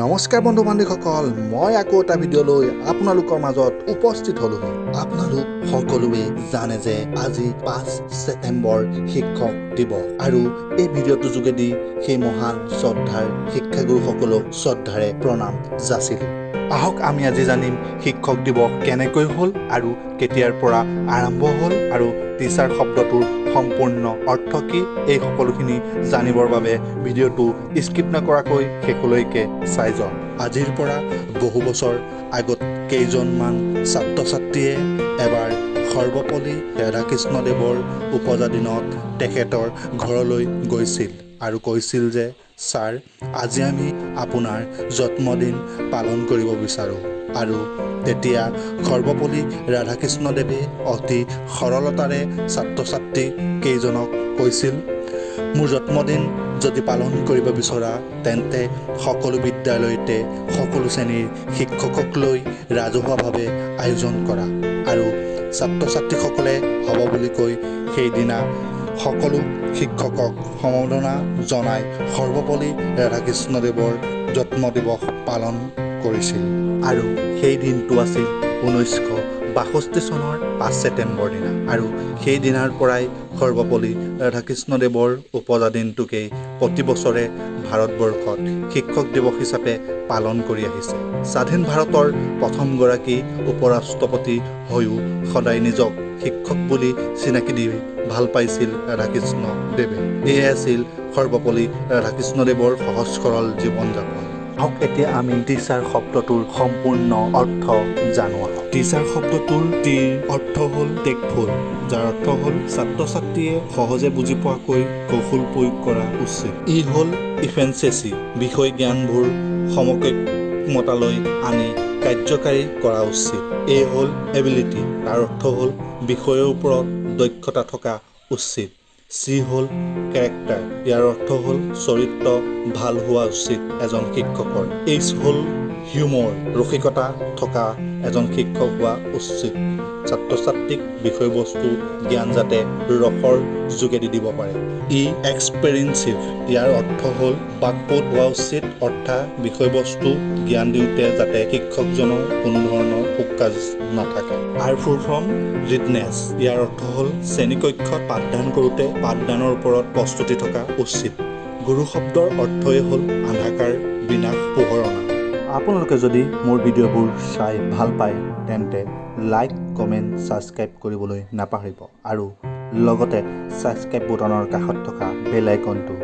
নমস্কাৰ বন্ধু বান্ধৱীসকল, মই আকৌ এটা ভিডিঅ' লৈ আপোনালোকৰ মাজত উপস্থিত হ'লোঁ। আপোনালোক সকলোৱে জানে যে আজি 5 ছেপ্টেম্বৰ শিক্ষক দিৱস আৰু এই ভিডিঅ'টোৰ যোগেদি সেই মহান শ্ৰদ্ধাৰ শিক্ষাগুৰুসকলক শ্ৰদ্ধাৰে প্ৰণাম যাচিলোঁ। আহক আমি আজি জানিম শিক্ষক দিৱস কেনেকৈ হ'ল আৰু কেতিয়াৰ পৰা আৰম্ভ হ'ল আৰু টিচাৰ শব্দটোৰ সম্পূৰ্ণ অৰ্থ কি, এই সকলোখিনি জানিবৰ বাবে ভিডিঅ'টো স্কিপ নকৰাকৈ শেষলৈকে চাই যাওক। আজিৰ পৰা বহু বছৰ আগত কেইজনমান ছাত্ৰ ছাত্ৰীয়ে এবাৰ সৰ্বপল্লী ৰাধাকৃষ্ণদেৱৰ ওপজা দিনত তেখেতৰ ঘৰলৈ গৈছিল আৰু কৈছিল যে ছাৰ, আজি আমি আপোনাৰ জন্মদিন পালন কৰিব বিচাৰোঁ। আৰু তেতিয়া সৰ্বপল্লী ৰাধাকৃষ্ণদেৱে অতি সৰলতাৰে ছাত্ৰ ছাত্ৰী কেইজনক কৈছিল, মোৰ জন্মদিন যদি পালন কৰিব বিচৰা তেন্তে সকলো বিদ্যালয়তে সকলো শ্ৰেণীৰ শিক্ষকক লৈ ৰাজহুৱাভাৱে আয়োজন কৰা। আৰু ছাত্ৰ ছাত্ৰীসকলে হ'ব বুলি কৈ সেইদিনা সকলো শিক্ষকক সম্বৰ্ধনা জনাই সৰ্বপল্লী ৰাধাকৃষ্ণদেৱৰ জন্মদিৱস পালন কৰিছিল। আৰু সেই দিনটো আছিল 1962 চনৰ 5 ছেপ্টেম্বৰ দিনা। আৰু সেই দিনাৰ পৰাই সৰ্বপল্লী ৰাধাকৃষ্ণদেৱৰ ওপজা দিনটোকেই প্ৰতি বছৰে ভাৰতবৰ্ষত শিক্ষক দিৱস হিচাপে পালন কৰি আহিছে। স্বাধীন ভাৰতৰ প্ৰথমগৰাকী উপৰাষ্ট্ৰপতি হৈও সদায় নিজক শিক্ষক বুলি চিনাকি দি ভাল পাইছিল ৰাধাকৃষ্ণদেৱে। এয়ে আছিল সৰ্বপল্লী ৰাধাকৃষ্ণদেৱৰ সহজ সৰল জীৱন যাপন। আহক এতিয়া আমি টিচাৰ শব্দটোৰ সম্পূৰ্ণ অৰ্থ জানো। টিচাৰ শব্দটোৰ টিৰ অৰ্থ হ'ল টেকফুল, যাৰ অৰ্থ হ'ল ছাত্ৰ ছাত্ৰীয়ে সহজে বুজি পোৱাকৈ কৌশল প্ৰয়োগ কৰা উচিত। ই হ'ল ইফেঞ্চেচি, বিষয় জ্ঞানবোৰ সমকক্ষমতালৈ আনি কাৰ্যকাৰী কৰা উচিত। এ হ'ল এবিলিটি, তাৰ অৰ্থ হ'ল বিষয়ৰ ওপৰত দক্ষতা থকা উচিত। চি হ'ল কেৰেক্টাৰ, ইয়াৰ অৰ্থ হ'ল চৰিত্ৰ ভাল হোৱা উচিত এজন শিক্ষকৰ। এইচ হ'ল হিউমৰ, ৰসিকতা থকা এজন শিক্ষক হোৱা উচিত। ছাত্ৰ ছাত্ৰীক বিষয়বস্তু জ্ঞান যাতে ৰসৰ যোগেদি দিব পাৰে। ই এক্সপেৰিয়েঞ্চিভ, ইয়াৰ অৰ্থ হ'ল বাকপটু হোৱা উচিত, অৰ্থাৎ বিষয়বস্তু জ্ঞান দিওঁতে যাতে শিক্ষকজনৰ কোনো ধৰণৰ উকাজ নাথাকে। আৰ ফুল ফ্ৰম ৰিডনেছ, ইয়াৰ অৰ্থ হ'ল শ্ৰেণীকক্ষত পাঠদান কৰোঁতে পাঠদানৰ ওপৰত প্ৰস্তুতি থকা উচিত। গুৰু শব্দৰ অৰ্থই হ'ল আন্ধাকাৰ বিনাশ পোহৰ অনা। আপোনালোকে যদি মোৰ ভিডিঅ'বোৰ চাই ভাল পায় তেন্তে লাইক, কমেণ্ট, ছাবস্ক্ৰাইব কৰিবলৈ নাপাহৰিব আৰু লগতে ছাবস্ক্ৰাইব বুটানৰ কাষত থকা বেল আইকনটো